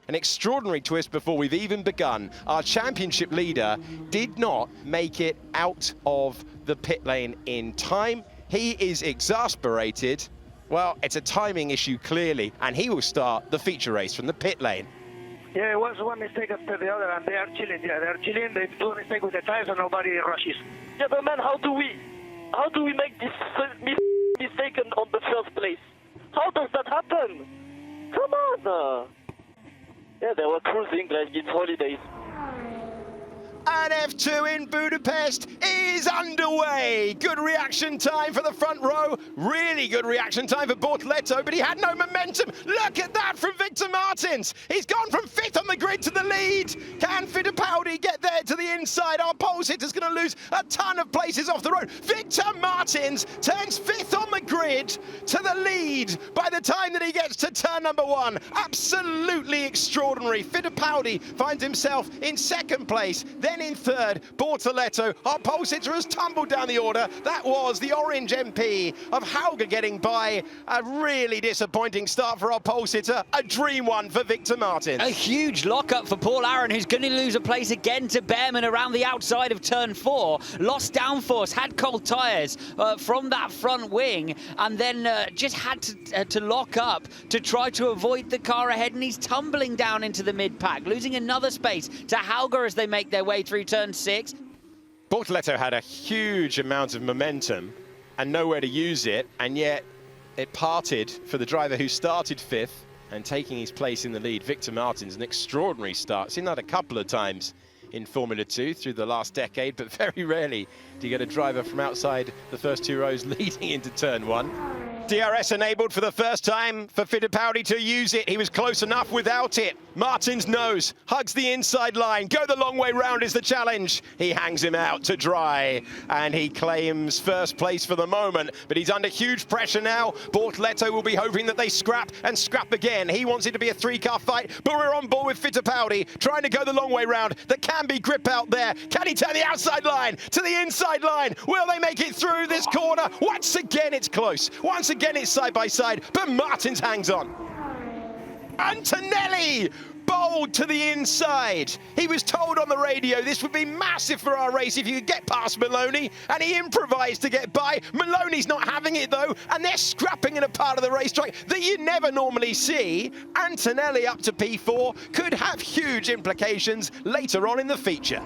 An extraordinary twist before we've even begun. Our championship leader did not make it out of the pit lane in time. He is exasperated. Well, it's a timing issue clearly, and he will start the feature race from the pit lane. Yeah, it was one mistake after the other, and they are chilling. Yeah, they are chilling. They do a mistake with the tires, and nobody rushes. Yeah, but man, how do we make this mistake on the first place? How does that happen? Come on! Yeah, they were cruising like it's holidays. And F2 in Budapest is underway. Good reaction time for the front row. Really good reaction time for Bortoleto, but he had no momentum. Look at that from Victor Martins. He's gone from 5th on the grid to the lead. Can Fittipaldi get there to the inside? Our pole sitter's going to lose a ton of places off the road. Victor Martins turns 5th on the grid to the lead by the time that he gets to turn number 1. Absolutely extraordinary. Fittipaldi finds himself in 2nd place. Then in 3rd, Bortoleto. Our pole sitter has tumbled down the order. That was the orange MP of Hauger getting by. A really disappointing start for our pole sitter. A dream one for Victor Martins. A huge lockup for Paul Aaron, who's going to lose a place again to Behrman around the outside of turn 4. Lost downforce, had cold tyres from that front wing, and then just had to lock up to try to avoid the car ahead, and he's tumbling down into the mid-pack, losing another space to Hauger as they make their way through turn 6. Bortoleto had a huge amount of momentum and nowhere to use it, and yet it parted for the driver who started 5th and taking his place in the lead, Victor Martins. An extraordinary start. Seen that a couple of times in Formula 2 through the last decade, but very rarely do you get a driver from outside the first 2 rows leading into turn 1. DRS enabled for the first time for Fittipaldi to use it. He was close enough without it. Martins knows, hugs the inside line. Go the long way round is the challenge. He hangs him out to dry, and he claims first place for the moment, but he's under huge pressure now. Bortoleto will be hoping that they scrap and scrap again. He wants it to be a 3-car fight, but we're on board with Fittipaldi, trying to go the long way round. There can be grip out there. Can he turn the outside line to the inside line? Will they make it through this corner? Once again, it's close. Once again, it's side by side, but Martins hangs on. Antonelli bowled to the inside. He was told on the radio this would be massive for our race if you could get past Maloney, and he improvised to get by. Maloney's not having it though, and they're scrapping in a part of the racetrack that you never normally see. Antonelli up to P4 could have huge implications later on in the feature.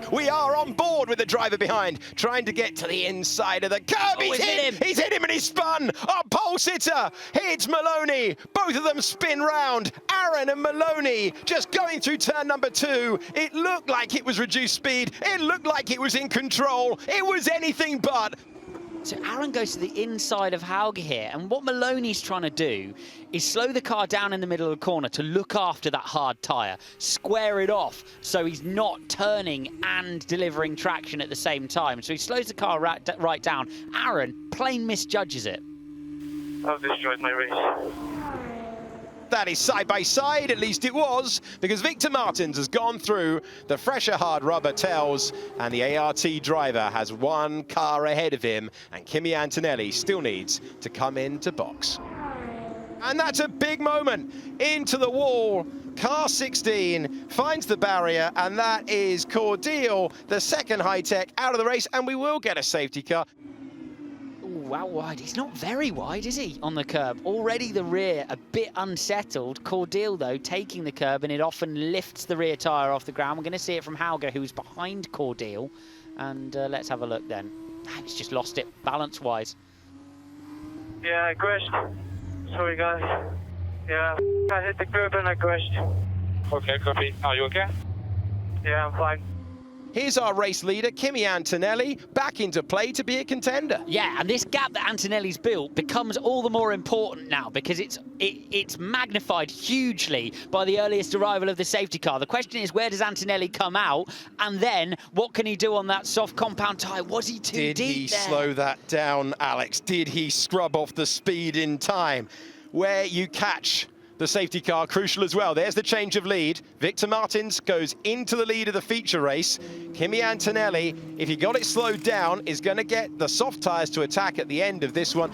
We are on board with the driver behind, trying to get to the inside of the curb. He's hit him! He's hit him and he's spun! Our pole sitter hits Maloney. Both of them spin round. Aaron and Maloney just going through turn number 2. It looked like it was reduced speed. It looked like it was in control. It was anything but. So Aaron goes to the inside of Hauger here, and what Maloney's trying to do is slow the car down in the middle of the corner to look after that hard tyre, square it off so he's not turning and delivering traction at the same time. So he slows the car right down. Aaron plain misjudges it. I've destroyed my race. That is side by side, at least it was, because Victor Martins has gone through the fresher hard rubber tells, and the ART driver has 1 car ahead of him, and Kimi Antonelli still needs to come into box. And that's a big moment. Into the wall. Car 16 finds the barrier, and that is Cordial, the second high-tech, out of the race, and we will get a safety car. Ooh, out wide. He's not very wide, is he, on the curb? Already the rear a bit unsettled. Cordial, though, taking the curb, and it often lifts the rear tyre off the ground. We're going to see it from Hauger, who's behind Cordial. And let's have a look then. He's just lost it, balance-wise. Yeah, I crashed. Sorry, guys. Yeah, I hit the curb and I crashed. Okay, copy. Are you okay? Yeah, I'm fine. Here's our race leader, Kimi Antonelli, back into play to be a contender. Yeah, and this gap that Antonelli's built becomes all the more important now because it's magnified hugely by the earliest arrival of the safety car. The question is, where does Antonelli come out? And then, what can he do on that soft compound tyre? Was he too deep there? Did he slow that down, Alex? Did he scrub off the speed in time? Where you catch the safety car, crucial as well. There's the change of lead. Victor Martins goes into the lead of the feature race. Kimi Antonelli, if he got it slowed down, is going to get the soft tyres to attack at the end of this one.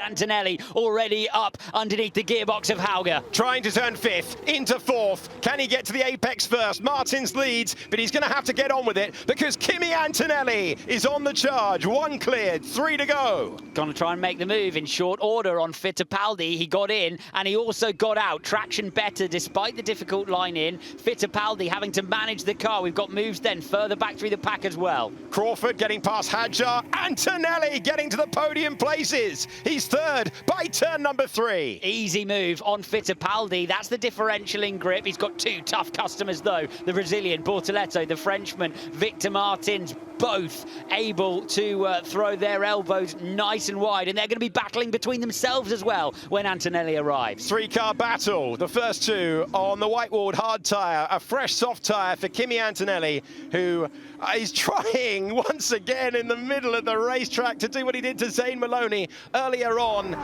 Antonelli already up underneath the gearbox of Hauger. Trying to turn fifth into fourth. Can he get to the apex first? Martins leads, but he's going to have to get on with it because Kimi Antonelli is on the charge. One cleared, 3 to go. Going to try and make the move in short order on Fittipaldi. He got in and he also got out. Traction better despite the difficult line in. Fittipaldi having to manage the car. We've got moves then further back through the pack as well. Crawford getting past Hadjar. Antonelli getting to the podium places. He's third by turn number 3. Easy move on Fittipaldi. That's the differential in grip. He's got 2 tough customers though. The Brazilian, Bortoleto, the Frenchman, Victor Martins, both able to throw their elbows nice and wide, and they're going to be battling between themselves as well when Antonelli arrives. 3-car battle. The first 2 on the white-walled hard tyre. A fresh soft tyre for Kimi Antonelli, who is trying once again in the middle of the racetrack to do what he did to Zane Maloney earlier on.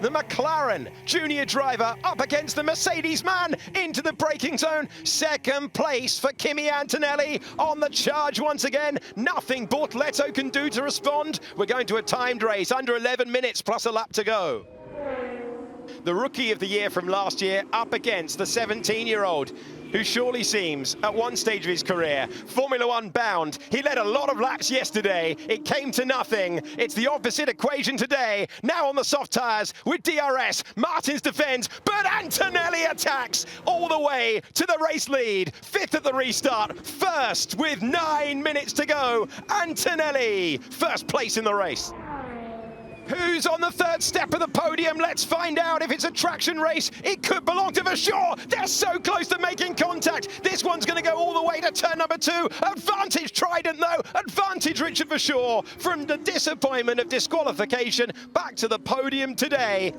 The McLaren junior driver up against the Mercedes man into the braking zone. Second place for Kimi Antonelli on the charge once again. Nothing Bortoleto can do to respond. We're going to a timed race, under 11 minutes plus a lap to go. The rookie of the year from last year up against the 17-year-old who surely seems, at one stage of his career, Formula One bound. He led a lot of laps yesterday. It came to nothing. It's the opposite equation today. Now on the soft tyres with DRS. Martins defends, but Antonelli attacks all the way to the race lead. 5th at the restart, first with 9 minutes to go. Antonelli, first place in the race. Who's on the 3rd step of the podium? Let's find out. If it's a traction race, it could belong to Vershaw. They're so close to making contact. This one's going to go all the way to turn number 2. Advantage Trident, though. Advantage Richard Vershaw from the disappointment of disqualification back to the podium today.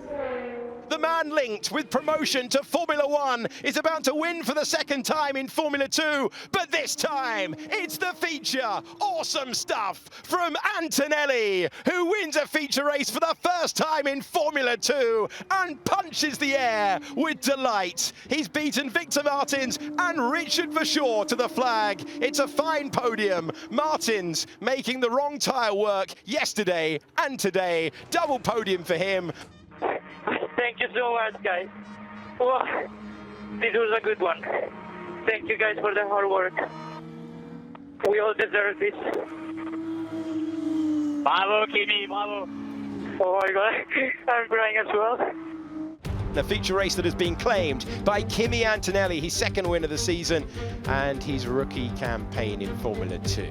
The man linked with promotion to Formula One is about to win for the 2nd time in Formula 2, but this time it's the feature. Awesome stuff from Antonelli, who wins a feature race for the 1st time in Formula 2 and punches the air with delight. He's beaten Victor Martins and Richard Vershaw to the flag. It's a fine podium. Martins making the wrong tyre work yesterday and today. Double podium for him. Thank you so much, guys. Wow, this was a good one. Thank you guys for the hard work. We all deserve this. Bravo, Kimi, bravo. Oh my God, I'm crying as well. The feature race that has been claimed by Kimi Antonelli, his 2nd win of the season and his rookie campaign in Formula 2.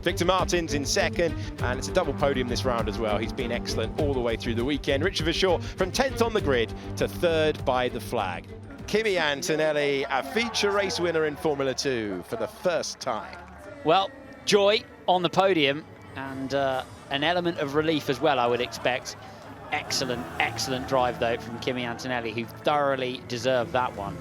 Victor Martins in 2nd, and it's a double podium this round as well. He's been excellent all the way through the weekend. Richard Vershaw from 10th on the grid to 3rd by the flag. Kimi Antonelli, a feature race winner in Formula 2 for the 1st time. Well, joy on the podium and an element of relief as well, I would expect. Excellent, excellent drive, though, from Kimi Antonelli, who thoroughly deserved that one.